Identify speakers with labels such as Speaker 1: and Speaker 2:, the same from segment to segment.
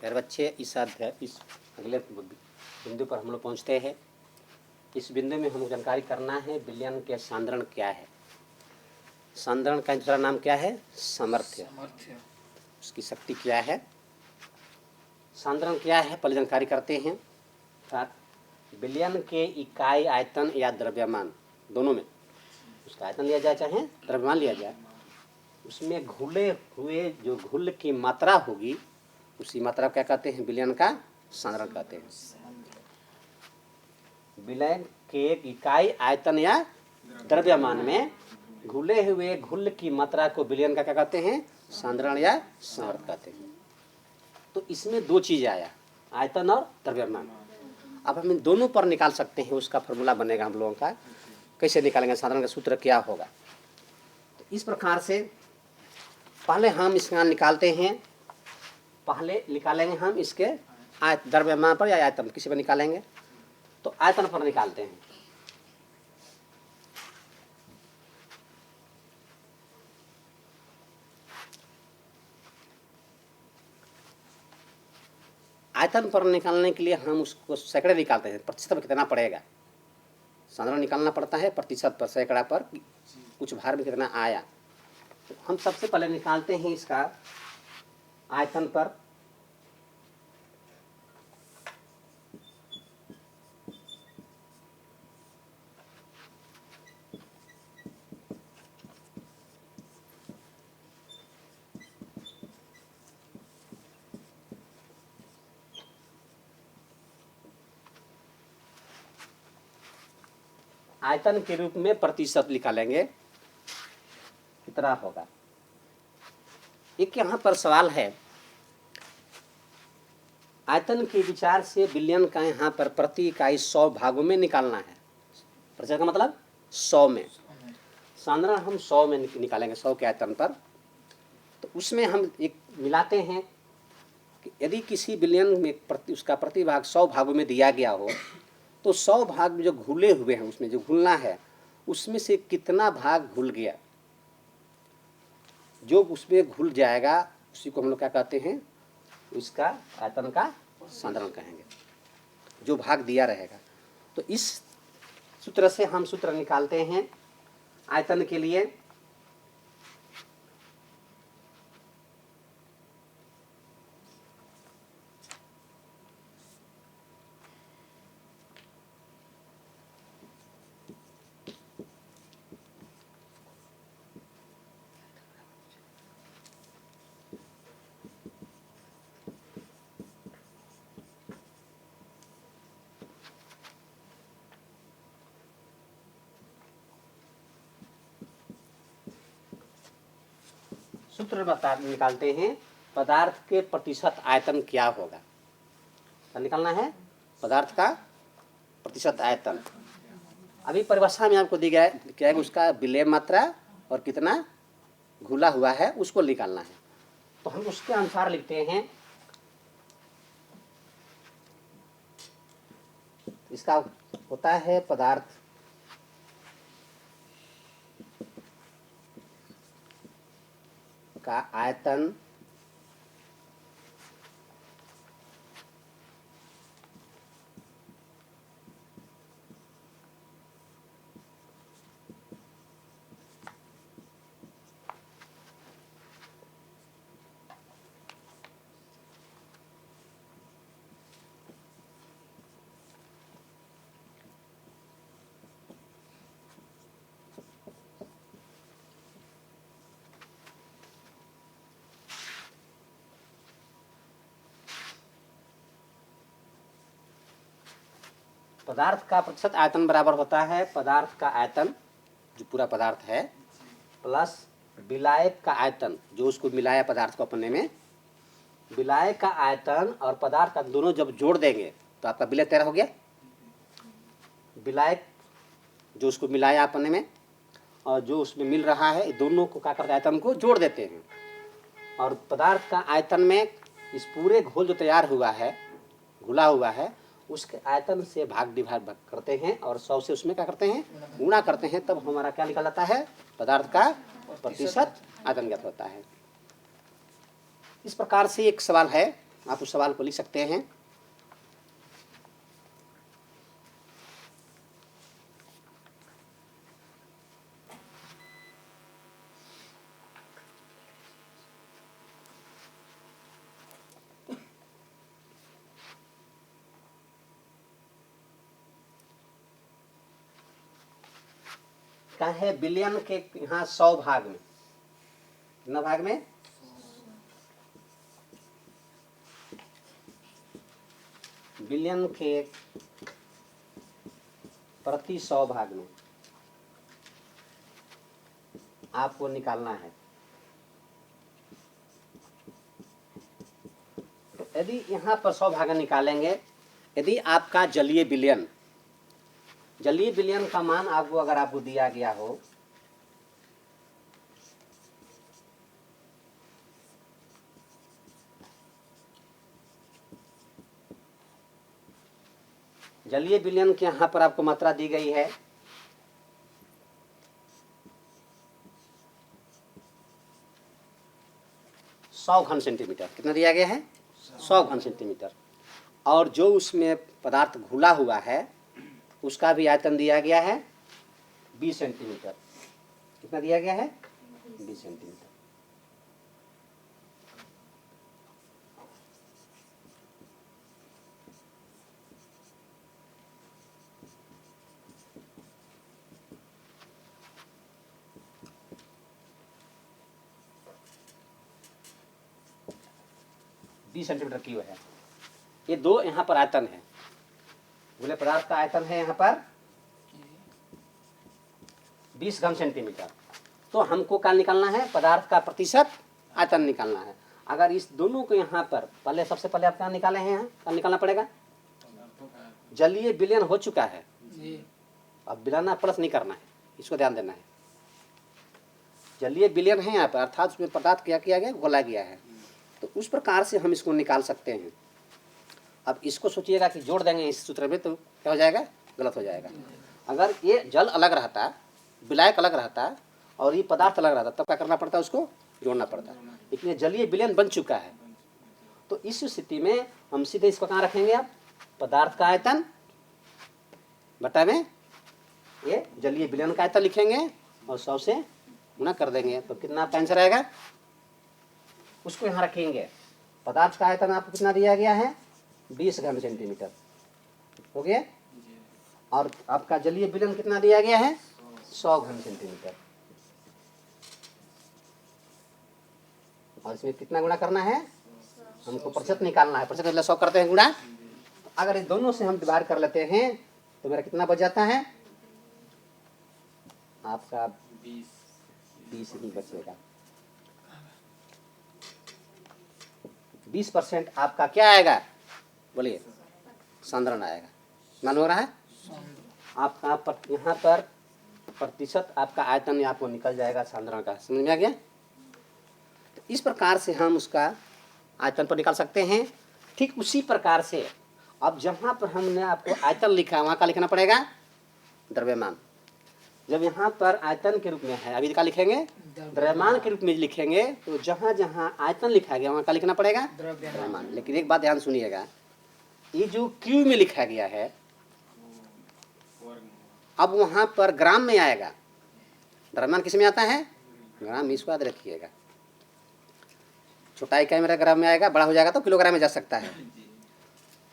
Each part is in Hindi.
Speaker 1: प्यारे बच्चे, इस अगले बिंदु पर हम लोग पहुँचते हैं। इस बिंदु में हमको जानकारी करना है विलयन के सांद्रण क्या है। सांद्रण का दूसरा नाम क्या है? सामर्थ्य। उसकी शक्ति क्या है? सांद्रण क्या है पहले जानकारी करते हैं। अर्थात विलयन के इकाई आयतन या द्रव्यमान दोनों में, उसका आयतन लिया जाए चाहे द्रव्यमान लिया जाए, उसमें घुले हुए जो घुल की मात्रा होगी उसी मात्रा को क्या कहते हैं? विलयन का सांद्रण कहते हैं। विलयन के इकाई आयतन या द्रव्यमान में घुले हुए घुल की मात्रा को विलयन का क्या कहते हैं? सांद्रण या सामर्थ्य कहते हैं। तो इसमें दो चीज आया, आयतन और द्रव्यमान। अब हम इन दोनों पर निकाल सकते हैं, उसका फॉर्मूला बनेगा हम लोगों का। कैसे निकालेंगे? सांद्रण का सूत्र क्या होगा? तो इस प्रकार से पहले हम इसका निकालते हैं। पहले निकालेंगे हम इसके द्रव्यमान पर या आयतन, किसी पर निकालेंगे। तो आयतन पर निकालते हैं। आयतन पर निकालने के लिए हम उसको सैकड़े निकालते हैं। प्रतिशत पर कितना पड़ेगा? सांद्रण निकालना पड़ता है प्रतिशत पर, सैकड़ा पर कुछ भार में कितना आया। तो हम सबसे पहले निकालते हैं इसका आयतन पर। आयतन के रूप में प्रतिशत निकालेंगे, कितना होगा। एक यहाँ पर सवाल है, आयतन के विचार से विलयन का यहाँ पर प्रति इकाई 100 भागों में निकालना है। प्रतिशत का मतलब 100 में। सांद्रण हम 100 में निकालेंगे, 100 के आयतन पर। तो उसमें हम एक मिलाते हैं कि यदि किसी विलयन में उसका प्रति भाग 100 भागों में दिया गया हो, तो 100 भाग में जो घुले हुए हैं, उसमें जो घुलना है, उसमें से कितना भाग घुल गया, जो उसमें घुल जाएगा उसी को हम लोग क्या कहते हैं? उसका आयतन का सांद्रण कहेंगे, जो भाग दिया रहेगा। तो इस सूत्र से हम सूत्र निकालते हैं आयतन के लिए। सूत्र निकालते हैं पदार्थ के प्रतिशत आयतन क्या होगा। क्या निकालना है? पदार्थ का प्रतिशत आयतन। अभी परिभाषा में आपको दी गया है उसका विलय मात्रा और कितना घुला हुआ है उसको निकालना है। तो हम उसके अनुसार लिखते हैं। इसका होता है पदार्थ का आयतन पदार्थ का प्रतिशत आयतन बराबर होता है पदार्थ का आयतन, जो पूरा पदार्थ है, प्लस विलायक का आयतन, जो उसको मिलाया पदार्थ को अपने में। विलायक का आयतन और पदार्थ का दोनों जब जोड़ देंगे तो आपका विलय तैयार हो गया। विलायक जो उसको मिलाया अपने में और जो उसमें मिल रहा है, दोनों को क्या करते हैं? आयतन को जोड़ देते हैं। और पदार्थ का आयतन में इस पूरे घोल जो तैयार हुआ है, घुला हुआ है, उसके आयतन से भाग डिवाइड करते हैं और 100 से उसमें क्या करते हैं? गुणा करते हैं। तब हमारा क्या निकल जाता है? पदार्थ का प्रतिशत आयतन ज्ञात होता है। इस प्रकार से एक सवाल है आप उस सवाल को लिख सकते हैं। क्या है बिलियन के यहाँ 100 भाग में, कितना भाग में? बिलियन के प्रति 100 भाग में आपको निकालना है। तो यदि यहाँ पर 100 भाग निकालेंगे, यदि आपका जलीय बिलियन का मान आपको अगर आपको दिया गया हो जलीय बिलियन के यहाँ पर आपको मात्रा दी गई है 100 घन सेंटीमीटर। कितना दिया गया है? 100 घन सेंटीमीटर। और जो उसमें पदार्थ घुला हुआ है उसका भी आयतन दिया गया है 20 सेंटीमीटर। कितना दिया गया है? 20 सेंटीमीटर। सेंटीमीटर क्यूब है। ये दो यहाँ पर आयतन है, घुले पदार्थ का आयतन है यहाँ पर 20 घन सेंटीमीटर। तो हमको क्या निकालना है? पदार्थ का प्रतिशत आयतन निकालना है। अगर इस दोनों को यहाँ पर पहले सबसे पहले आप क्या निकाले हैं? यहाँ क्या निकालना पड़ेगा? जलीय विलयन हो चुका है, अब मिलाना प्लस नहीं करना है, इसको ध्यान देना है। जलीय विलयन है यहाँ पर, अर्थात उसमें पदार्थ क्या किया गया? घोला गया है। तो उस प्रकार से हम इसको निकाल सकते हैं। अब इसको सोचिएगा कि जोड़ देंगे इस सूत्र में तो क्या हो जाएगा? गलत हो जाएगा। अगर ये जल अलग रहता, विलायक अलग रहता और ये पदार्थ अलग रहता, तब क्या करना पड़ता? उसको जोड़ना पड़ता। इसलिए जलीय विलयन बन चुका है। तो इस स्थिति में हम सीधे इसको कहाँ रखेंगे? अब पदार्थ का आयतन बटा में ये जलीय विलयन का आयतन लिखेंगे और 100 से गुना कर देंगे। तो कितना आपका आंसर आएगा? उसको यहाँ रखेंगे। पदार्थ का आयतन आपको कितना दिया गया है? 20 घन सेंटीमीटर हो गया। और आपका जलीय विलयन कितना दिया गया है? 100 घन सेंटीमीटर। और इसमें कितना गुणा करना है? हमको प्रतिशत निकालना है। प्रतिशत 100 करते हैं गुणा। अगर इस दोनों से हम डिवाइड कर लेते हैं तो मेरा कितना बच जाता है? आपका 20 ही बचेगा। 20% आपका क्या आएगा? बोलिए, सांद्रण आएगा। मालूम हो रहा है? आपका यहाँ पर प्रतिशत आपका आयतन आपको निकल जाएगा सांद्रण का। समझ में आ गया? तो इस प्रकार से हम उसका आयतन पर निकाल सकते हैं। ठीक उसी प्रकार से अब जहाँ पर हमने आपको आयतन लिखा वहाँ का लिखना पड़ेगा द्रव्यमान। जब यहाँ पर आयतन के रूप में है, अभी क्या लिखेंगे? द्रव्यमान के रूप में लिखेंगे। तो जहाँ जहाँ आयतन लिखा गया वहाँ का लिखना पड़ेगा द्रव्यमान। लेकिन एक बात ध्यान सुनिएगा, ये जो क्यू में लिखा गया है अब वहाँ पर ग्राम में आएगा। द्रव्यमान किस में आता है? ग्राम में। इसको याद रखिएगा। छोटा इकाई मेरा ग्राम में आएगा, बड़ा हो जाएगा तो किलोग्राम में जा सकता है।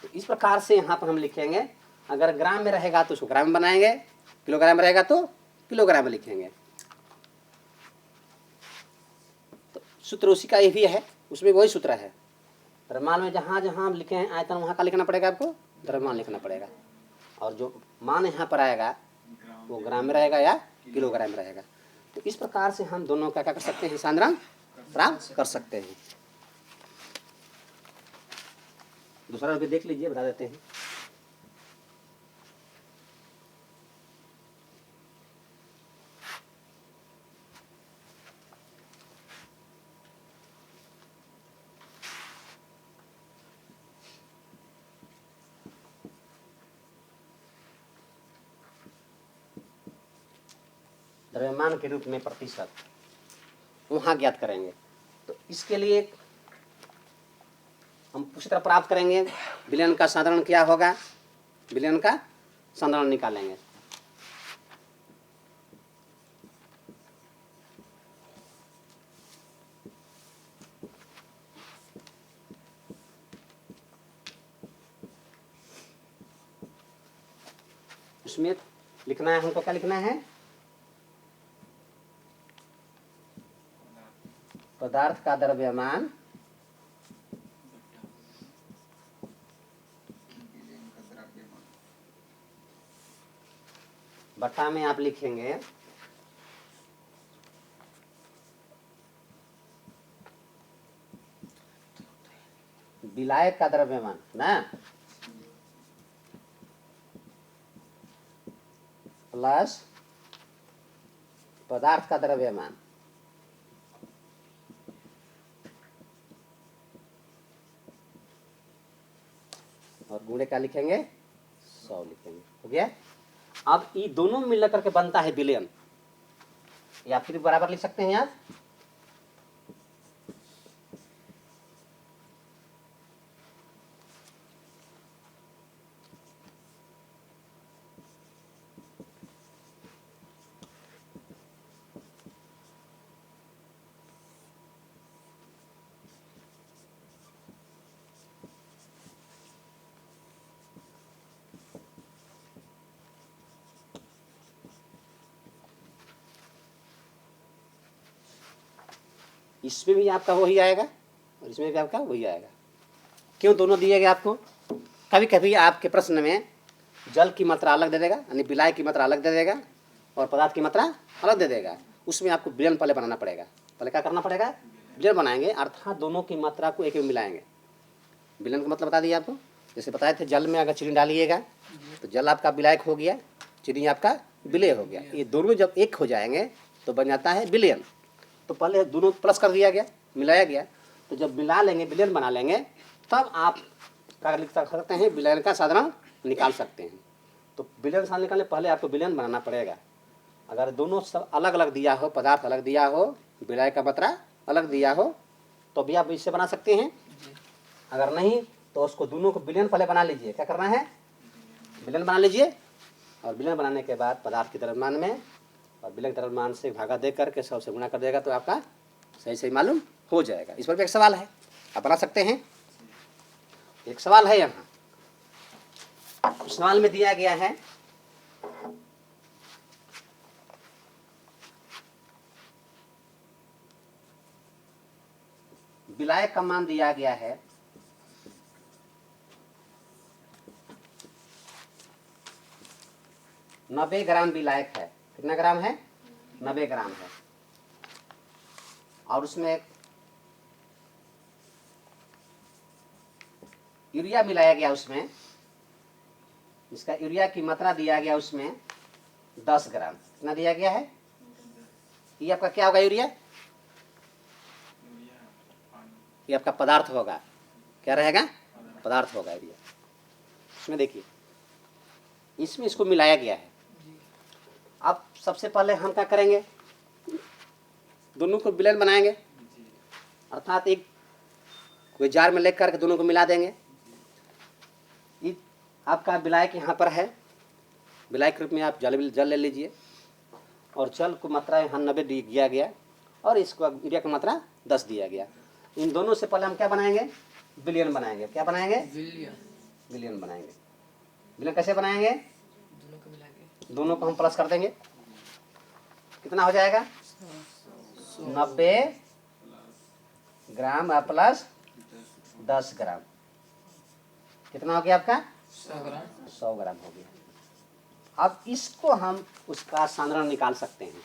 Speaker 1: तो इस प्रकार से यहाँ पर हम लिखेंगे। अगर ग्राम में रहेगा तो उसको ग्राम में बनाएंगे, किलोग्राम में रहेगा तो किलोग्राम में लिखेंगे। तो सूत्र उसी का यही है, उसमें वही सूत्र है। द्रव्यमान में जहाँ जहाँ हम लिखे हैं आयतन वहाँ का लिखना पड़ेगा, आपको द्रव्यमान लिखना पड़ेगा। और जो मान यहाँ पर आएगा वो ग्राम में रहेगा या किलोग्राम में रहेगा। तो इस प्रकार से हम दोनों का क्या कर सकते हैं? सांद्रण प्राप्त कर सकते हैं। दूसरा भी देख लीजिए, बता देते हैं। द्रव्यमान के रूप में प्रतिशत वहाँ ज्ञात करेंगे। तो इसके लिए हम उसी तरह प्राप्त करेंगे। विलयन का साधारण क्या होगा, विलयन का साधारण निकालेंगे। उसमें लिखना है हमको, क्या लिखना है, पदार्थ का द्रव्यमान बटा में आप लिखेंगे विलायक का द्रव्यमान ना, प्लस पदार्थ का द्रव्यमान और गुणे का लिखेंगे 100 लिखेंगे। हो गया। अब ये दोनों मिल करके बनता है विलयन, या फिर बराबर लिख सकते हैं आप, इसमें भी आपका वही आएगा और इसमें भी आपका वही आएगा। क्यों दोनों दिए गए आपको? कभी कभी आपके प्रश्न में जल की मात्रा अलग दे देगा, यानी विलायक की मात्रा अलग दे देगा और पदार्थ की मात्रा अलग दे देगा। उसमें आपको विलयन पहले बनाना पड़ेगा। पहले क्या करना पड़ेगा, विलयन बनाएंगे, अर्थात दोनों की मात्रा को एक में मिलाएंगे। विलयन का मतलब बता दिया आपको, जैसे बताए थे जल में अगर चीनी डालिएगा तो जल आपका विलायक हो गया, चीनी आपका विलय हो गया। ये दोनों जब एक हो जाएंगे तो बन जाता है विलयन। तो पहले दोनों प्लस कर दिया गया, मिलाया गया, तो जब मिला लेंगे विलयन बना लेंगे तब आप क्या लिख सकते हैं, विलयन का साधारण निकाल सकते हैं। तो विलयन साधारण निकालने पहले आपको विलयन बनाना पड़ेगा। अगर दोनों सब अलग अलग दिया हो, पदार्थ अलग दिया हो, विलय का मात्रा अलग दिया हो, तो भी आप इससे बना सकते हैं। अगर नहीं तो उसको दोनों को विलयन पहले बना लीजिए। क्या करना है, विलयन बना लीजिए और विलयन बनाने के बाद पदार्थ के द्रव्यमान में और विलयन द्रव्यमान से भागा दे करके 100 से गुणा कर देगा तो आपका सही सही मालूम हो जाएगा। इस पर भी एक सवाल है, आप बना सकते हैं। एक सवाल है यहाँ, उस सवाल में दिया गया है विलायक का मान दिया गया है 90 ग्राम विलायक है। कितना ग्राम है, 90 ग्राम है। और उसमें यूरिया मिलाया गया, उसमें इसका यूरिया की मात्रा दिया गया उसमें 10 ग्राम। कितना दिया गया है, ये आपका क्या होगा, यूरिया, ये आपका पदार्थ होगा। क्या रहेगा, पदार्थ होगा यूरिया। इसमें देखिए इसमें इसको मिलाया गया है। अब सबसे पहले हम क्या करेंगे, दोनों को विलयन बनाएंगे, अर्थात एक कोई जार में लेकर के दोनों को मिला देंगे। ये आपका विलायक यहाँ पर है, विलायक के रूप में आप जल ले लीजिए और जल को मात्रा यहाँ 90 दिया गया और इसको यूरिया की मात्रा 10 दिया गया। इन दोनों से पहले हम क्या बनाएंगे, विलयन बनाएंगे। क्या बनाएंगे, विलयन बनाएंगे। विलयन कैसे बनाएंगे,
Speaker 2: दोनों को मिला के
Speaker 1: दोनों को हम प्लस कर देंगे। कितना हो जाएगा, 90 ग्राम प्लस 10 ग्राम, कितना हो गया आपका, 100 ग्राम हो गया। अब इसको हम उसका साधारण निकाल सकते हैं।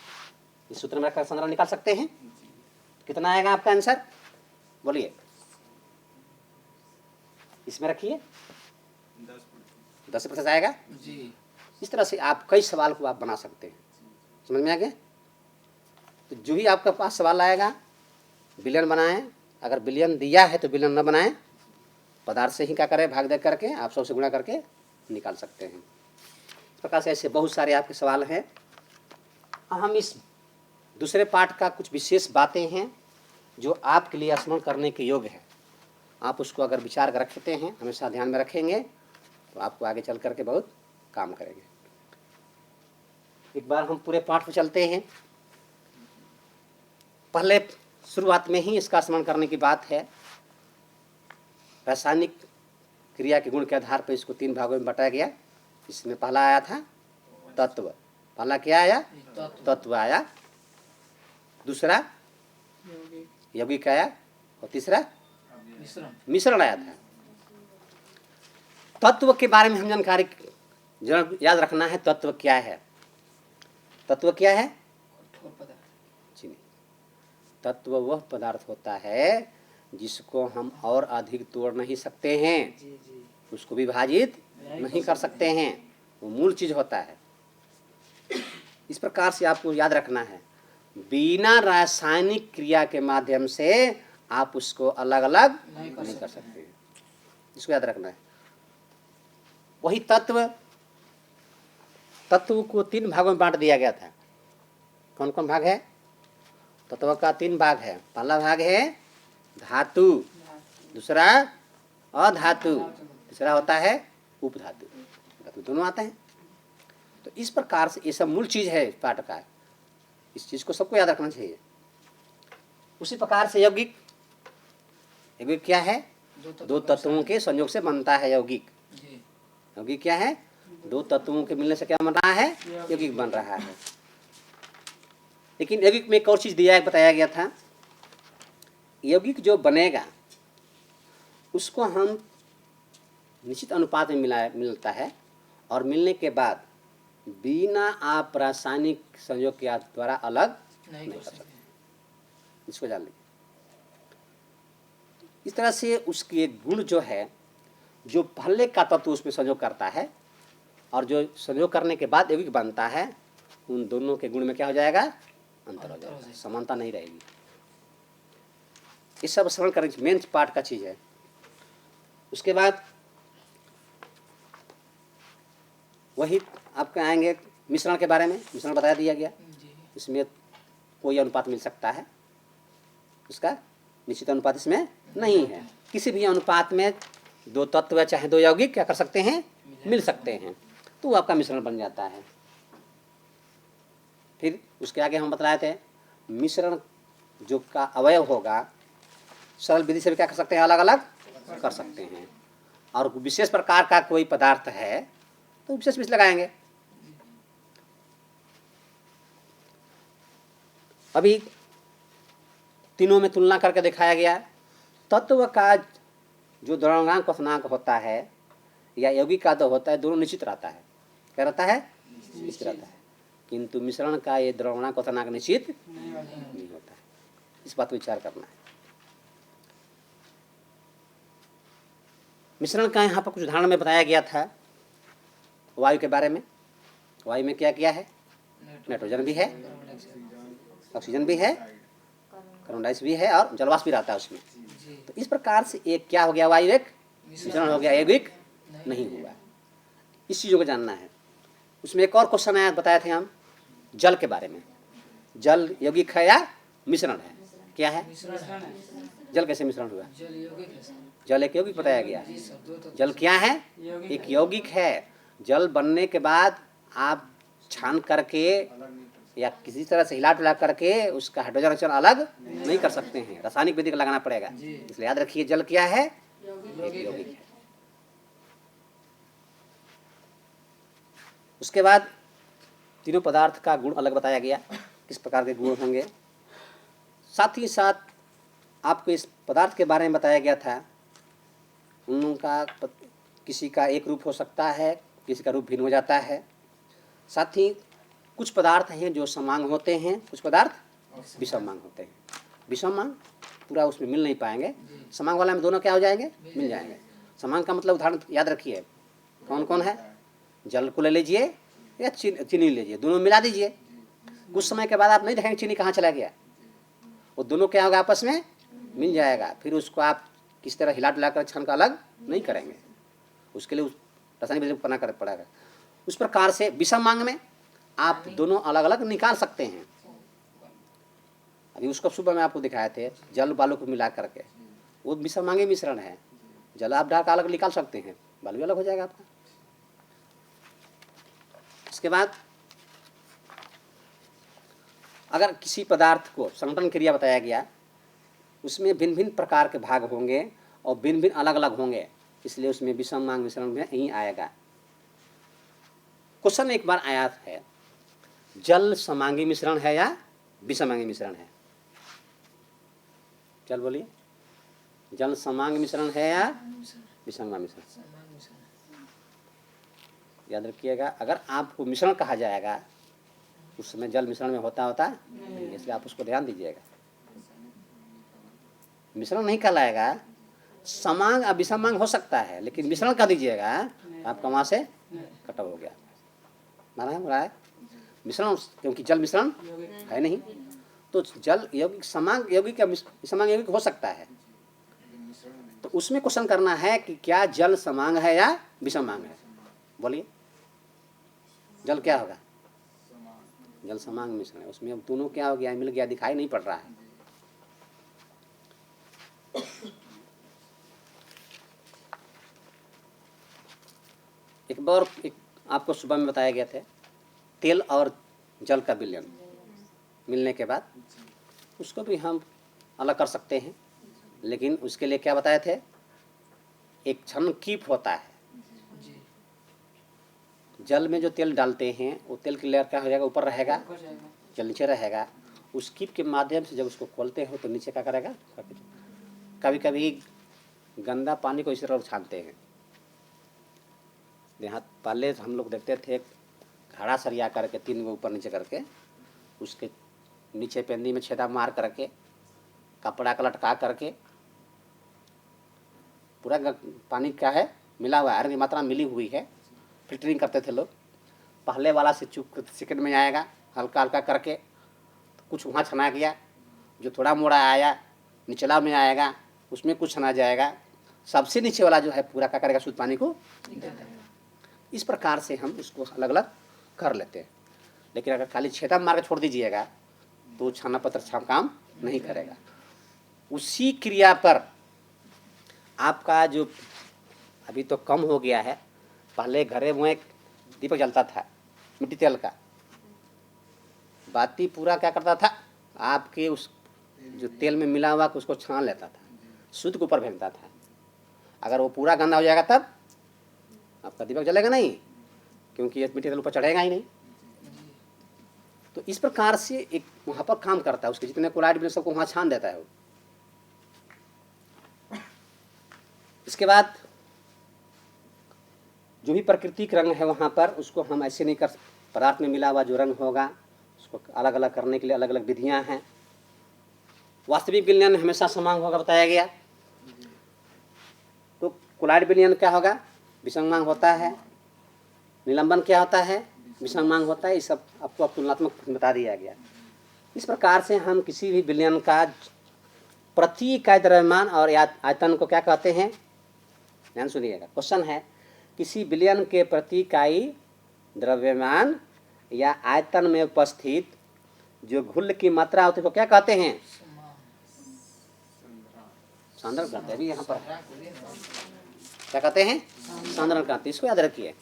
Speaker 1: इस सूत्र में रखकर साधारण निकाल सकते हैं। कितना आएगा आपका आंसर, बोलिए, इसमें रखिए 10% आएगा
Speaker 2: जी।
Speaker 1: इस तरह से आप कई सवाल को आप बना सकते हैं। समझ में आ गया। तो जो भी आपके पास सवाल आएगा विलयन बनाएं, अगर विलयन दिया है तो विलयन न बनाएं, पदार्थ से ही क्या करें, भाग दे करके आप 100 से गुणा करके निकाल सकते हैं। इस प्रकार से ऐसे बहुत सारे आपके सवाल हैं। अब हम इस दूसरे पार्ट का कुछ विशेष बातें हैं जो आपके लिए स्मरण करने के योग्य है। आप उसको अगर विचार कर रखते हैं, हमेशा ध्यान में रखेंगे, तो आपको आगे चल करके बहुत काम करेंगे। एक बार हम पूरे पाठ पर चलते हैं। पहले शुरुआत में ही इसका स्मरण करने की बात है। रासायनिक क्रिया के गुण के आधार पर इसको 3 भागों में बांटा गया। इसमें पहला आया था तत्व। पहला क्या आया? तत्व आया। दूसरा यौगिक आया, और तीसरा मिश्रण आया था। तत्व के बारे में हम जानकारी याद रखना है। तत्व क्या है? तत्व क्या है? जी नहीं, तत्व वह पदार्थ होता है जिसको हम और अधिक तोड़ नहीं सकते हैं, उसको विभाजित नहीं कर सकते हैं, वो मूल चीज होता है। इस प्रकार से आपको याद रखना है, बिना रासायनिक क्रिया के माध्यम से आप उसको अलग अलग नहीं कर सकते हैं। इसको याद रखना है। वही तत्व को 3 भागों में बांट दिया गया था। कौन कौन भाग है? तत्व का 3 भाग है। पहला भाग है धातु, दूसरा अधातु, तीसरा होता है उपधातु। धातु दोनों आते हैं। तो इस प्रकार से ये सब मूल चीज है इस पाठ का। इस चीज को सबको याद रखना चाहिए। उसी प्रकार से यौगिक क्या है? 2 तत्वों के संयोग से बनता है यौगिक। यौगिक क्या है? 2 तत्वों के मिलने से क्या बन रहा है? यौगिक बन रहा है। लेकिन यौगिक में एक और चीज बताया गया था। यौगिक जो बनेगा उसको हम निश्चित अनुपात में मिलता है, और मिलने के बाद बिना आप रासायनिक संयोग के द्वारा अलग नहीं कर सकते। इसको जान लीजिए। इस तरह से उसके गुण जो है, जो पहले का तत्व उसमें संयोग करता है और जो संयोग करने के बाद यौगिक बनता है, उन दोनों के गुण में क्या हो जाएगा? अंतर हो जाएगा, समानता नहीं रहेगी। इस सब श्रवण करने मेन पार्ट का चीज है। उसके बाद वही आपके आएंगे मिश्रण के बारे में। मिश्रण बता दिया गया। इसमें कोई अनुपात मिल सकता है, उसका निश्चित अनुपात इसमें नहीं है। किसी भी अनुपात में 2 तत्व चाहे 2 यौगिक क्या कर सकते हैं? मिल सकते हैं। तो वो आपका मिश्रण बन जाता है। फिर उसके आगे हम बतलाए थे, मिश्रण जो का अवयव होगा, सरल विधि से भी क्या कर सकते हैं? अलग अलग कर सकते हैं। और विशेष प्रकार का कोई पदार्थ है तो विशेष विष लगाएंगे। अभी तीनों में तुलना करके दिखाया गया। तत्व का जो द्रव्यमान क्वथनांक होता है या यौगिक का जो होता है, दोनों निश्चित रहता है। क्या रहता है? निश्चित रहता है। किंतु मिश्रण का ये द्रव्यमान क्वथनांक निश्चित नहीं होता है। इस बात पर विचार करना है। मिश्रण का यहाँ पर कुछ उदाहरण में बताया गया था। वायु के बारे में। वायु में क्या क्या है? नाइट्रोजन भी है, ऑक्सीजन भी है, कार्बन डाइऑक्साइड भी है, और जलवाष्प भी रहता है उसमें। तो इस प्रकार से एक क्या हो गया? वायु एक मिश्रण हो गया, यौगिक नहीं हुआ। इस चीज़ों को जानना है। उसमें एक और क्वेश्चन आया, बताए थे हम जल के बारे में। जल यौगिक है या मिश्रण है? क्या है? जल कैसे मिश्रण हुआ? जल एक यौगिक बताया गया। जल क्या है? एक यौगिक है। जल बनने के बाद आप छान करके या किसी तरह से हिला डुला करके उसका हाइड्रोजन अलग नहीं कर सकते हैं, रासायनिक विधि का लगाना पड़ेगा। इसलिए याद रखिए, जल क्या है? एक यौगिक है। उसके बाद तीनों पदार्थ का गुण अलग बताया गया, किस प्रकार के गुण होंगे। साथ ही साथ आपको इस पदार्थ के बारे में बताया गया था, उनका किसी का एक रूप हो सकता है, किसी का रूप भिन्न हो जाता है। साथ ही कुछ पदार्थ हैं जो समांग होते हैं, कुछ पदार्थ विषमांग होते हैं। विषमांग पूरा उसमें मिल नहीं पाएंगे, समांग वाला में दोनों क्या हो जाएंगे? मिल जाएंगे। समांग का मतलब उदाहरण याद रखिए, कौन कौन है? जल को ले लीजिए या चीनी लीजिए, दोनों मिला दीजिए। कुछ समय के बाद आप नहीं देखेंगे चीनी कहाँ चला गया। वो दोनों क्या होगा? आपस में मिल जाएगा। फिर उसको आप किस तरह हिला डुला कर छान का अलग नहीं करेंगे, उसके लिए रासायनिक विधि करना पड़ेगा। उस प्रकार से विषमांग में आप दोनों अलग अलग निकाल सकते हैं। अभी उसको सुबह में आपको दिखाए थे, जल बालू को मिला करके वो विषमांगी मिश्रण है। जल आप डाल अलग निकाल सकते हैं, बल भी अलग हो जाएगा आपका। इसके बाद अगर किसी पदार्थ को संघटन क्रिया बताया गया, उसमें भिन्न भिन्न प्रकार के भाग होंगे और भिन्न भिन्न अलग अलग होंगे, इसलिए उसमें विषमांग मिश्रण में यही आएगा। क्वेश्चन एक बार आया है, जल समांगी मिश्रण है या विषमांगी मिश्रण है? चल बोलिए, जल समांग मिश्रण है या विषमांग मिश्रण?
Speaker 2: समान मिश्रण।
Speaker 1: याद रखिएगा, अगर आपको मिश्रण कहा जाएगा उस समय जल मिश्रण में होता नहीं, इसलिए आप उसको ध्यान दीजिएगा। मिश्रण नहीं कहलाएगा, समांग और विषमांग हो सकता है, लेकिन मिश्रण कह दीजिएगा आपका वहां से कटा हो गया। माना है मिश्रण, क्योंकि जल मिश्रण है नहीं, तो जल यौगिक समांग यौगिक या विषमांग यौगिक हो सकता है। तो उसमें क्वेश्चन करना है कि क्या जल समांग है या विषमांग है? बोलिए, जल क्या होगा? जल समांग मिश्रण है। उसमें अब दोनों क्या हो गया, मिल गया, दिखाई नहीं पड़ रहा है। एक बार आपको सुबह में बताया गया था, तेल और जल का विलयन मिलने के बाद उसको भी हम अलग कर सकते हैं, लेकिन उसके लिए क्या बताए थे, एक क्षण कीप होता है।
Speaker 2: जी।
Speaker 1: जल में जो तेल डालते हैं वो तेल की लेयर क्या हो जाएगा, ऊपर रहेगा,
Speaker 2: ऊपर जाएगा।
Speaker 1: जल नीचे रहेगा। उस कीप के माध्यम से जब उसको खोलते हो तो नीचे क्या करेगा, कभी कभी गंदा पानी को इस तरह छानते हैं। यहाँ पहले हम लोग देखते थे, घड़ा सरिया करके 3 गो ऊपर नीचे करके उसके नीचे पेंदी में छेदा मार करके कपड़ा का लटका करके पूरा पानी क्या है मिला हुआ है, आयरन की मात्रा मिली हुई है, फिल्टरिंग करते थे लोग। पहले वाला से चुप सेकंड में आएगा, हल्का हल्का करके कुछ वहाँ छना गया, जो थोड़ा मोड़ा आया निचला में आएगा, उसमें कुछ छना जाएगा, सबसे नीचे वाला जो है पूरा क्या करेगा, शुद्ध पानी को। इस प्रकार से हम उसको अलग अलग कर लेते हैं। लेकिन अगर खाली छेदा मार के छोड़ दीजिएगा तो छाना पत्र छाप काम नहीं करेगा। उसी क्रिया पर आपका जो अभी तो कम हो गया है, पहले घरे में एक दीपक जलता था मिट्टी तेल का, बाती पूरा क्या करता था, आपके उस जो तेल में मिला हुआ उसको छान लेता था, शुद्ध के ऊपर फेंकता था। अगर वो पूरा गंदा हो जाएगा तब आपका दीपक जलेगा नहीं, क्योंकि ये मिट्टी तेल ऊपर चढ़ेगा ही नहीं। तो इस प्रकार से एक वहाँ पर काम करता है, उसके जितने कोलाइड भी सबको वहाँ छान देता है वो। इसके बाद जो भी प्राकृतिक रंग है वहाँ पर उसको हम ऐसे नहीं कर, पदार्थ में मिला हुआ जो रंग होगा उसको अलग अलग करने के लिए अलग अलग विधियाँ हैं। वास्तविक विलयन हमेशा समांग होगा बताया गया। तो कोलाइड विलयन क्या होगा, विषमांग होता है। निलंबन क्या होता है, विषमांग होता है। ये सब आपको तुलनात्मक बता दिया गया। इस प्रकार से हम किसी भी विलयन का प्रति इकाई द्रव्यमान और आयतन को क्या कहते हैं, ध्यान सुनिएगा। क्वेश्चन है, किसी विलयन के प्रति इकाई द्रव्यमान या आयतन में उपस्थित जो घुल की मात्रा होती है को क्या कहते हैं, सांद्रण कहते हैं। अभी यहाँ पर क्या कहते हैं, सांद्रण कहते हैं। इसको याद रखिए।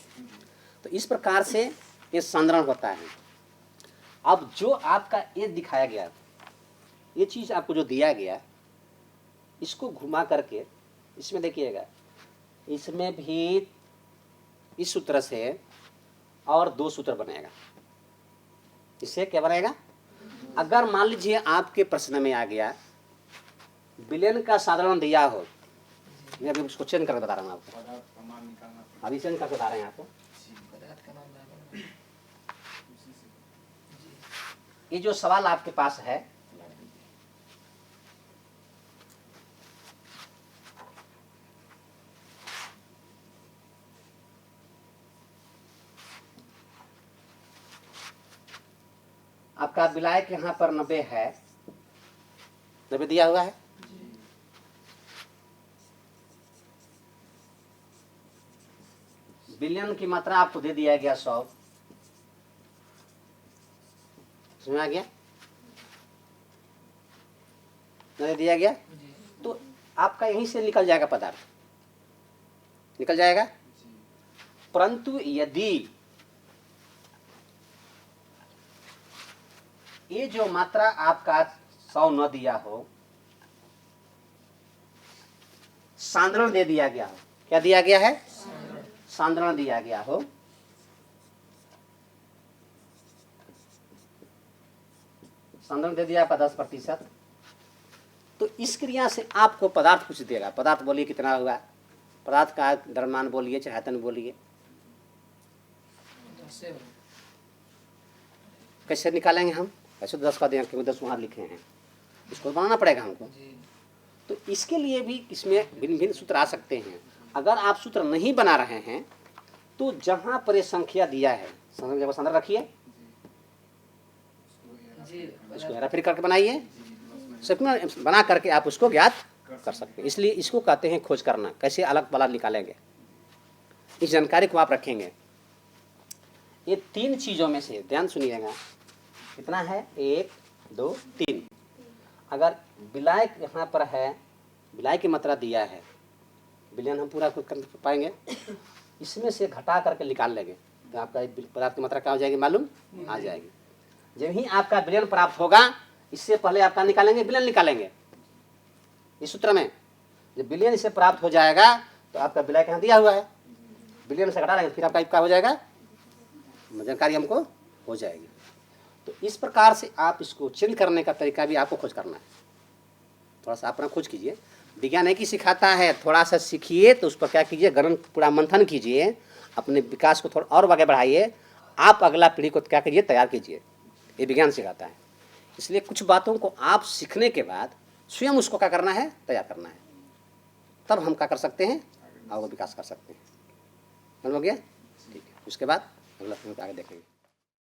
Speaker 1: तो इस प्रकार से ये सांद्रण होता है। अब जो आपका ये दिखाया गया, ये चीज़ आपको जो दिया गया, इसको घुमा करके इसमें देखिएगा, इसमें भी इस सूत्र से और 2 सूत्र बनेगा। इससे क्या बनेगा, अगर मान लीजिए आपके प्रश्न में आ गया विलयन का साधारण दिया हो, मैं अभी उसको चेंज करके बता रहा हूँ आपको, अभी चेंज करके बता रहे हैं आपको।
Speaker 2: पदार्थ का नाम डालो।
Speaker 1: ये जो सवाल आपके पास है, आपका विलायक यहाँ पर 90 है, 90 दिया हुआ है। विलयन की मात्रा आपको दे दिया गया 100, समझ में आ गया, नहीं दिया गया। तो आपका यहीं से निकल जाएगा पदार्थ, निकल जाएगा। परंतु यदि ये जो मात्रा आपका 100 न दिया हो, सांद्रण दे दिया गया हो, क्या दिया गया है? सांद्रण दिया गया हो, सांद्रण दे दिया आपका 10%, तो इस क्रिया से आपको पदार्थ कुछ देगा। पदार्थ बोलिए कितना हुआ, पदार्थ का द्रव्यमान बोलिए चाहे आयतन बोलिए, कैसे निकालेंगे हम? ऐसे 10 का देंगे क्योंकि 10 वहाँ लिखे हैं, इसको बनाना पड़ेगा हमको। तो इसके लिए भी इसमें भिन्न भिन्न सूत्र आ सकते हैं। अगर आप सूत्र नहीं बना रहे हैं तो जहाँ पर ये संख्या दिया है, जगह संदर्भ रखिए, इसको हेराफेरी करके बनाइए, सब बना करके आप उसको ज्ञात कर सकते हैं। इसलिए इसको कहते हैं खोज करना। कैसे अलग वाला निकालेंगे, इस जानकारी को आप रखेंगे। ये 3 चीज़ों में से ध्यान सुनिएगा, कितना है? 1 2 3। अगर विलाय यहाँ पर है, विलाय की मात्रा दिया है, विलयन हम पूरा कर पाएंगे, इसमें से घटा करके निकाल लेंगे तो आपका पदार्थ की मात्रा क्या हो जाएगी मालूम आ जाएगी। जब ही आपका विलयन प्राप्त होगा, इससे पहले आपका निकालेंगे, विलयन निकालेंगे। इस सूत्र में जब विलयन इससे प्राप्त हो जाएगा तो आपका विलय कहाँ दिया हुआ है, विलयन से घटा लेंगे, फिर आपका क्या हो जाएगा, जानकारी हमको हो जाएगी। तो इस प्रकार से आप इसको चेंज करने का तरीका भी आपको खोज करना है। थोड़ा सा अपना खोज कीजिए, विज्ञान एक ही सिखाता है, थोड़ा सा सीखिए तो उस पर क्या कीजिए, गणन पूरा मंथन कीजिए, अपने विकास को थोड़ा और आगे बढ़ाइए, आप अगला पीढ़ी को क्या कीजिए, तैयार कीजिए। ये विज्ञान सिखाता है। इसलिए कुछ बातों को आप सीखने के बाद स्वयं उसको क्या करना है, तैयार करना है, तब हम क्या कर सकते हैं, आगे विकास कर सकते हैं। समझ हो गया? ठीक है, उसके बाद अगला आगे देखेंगे।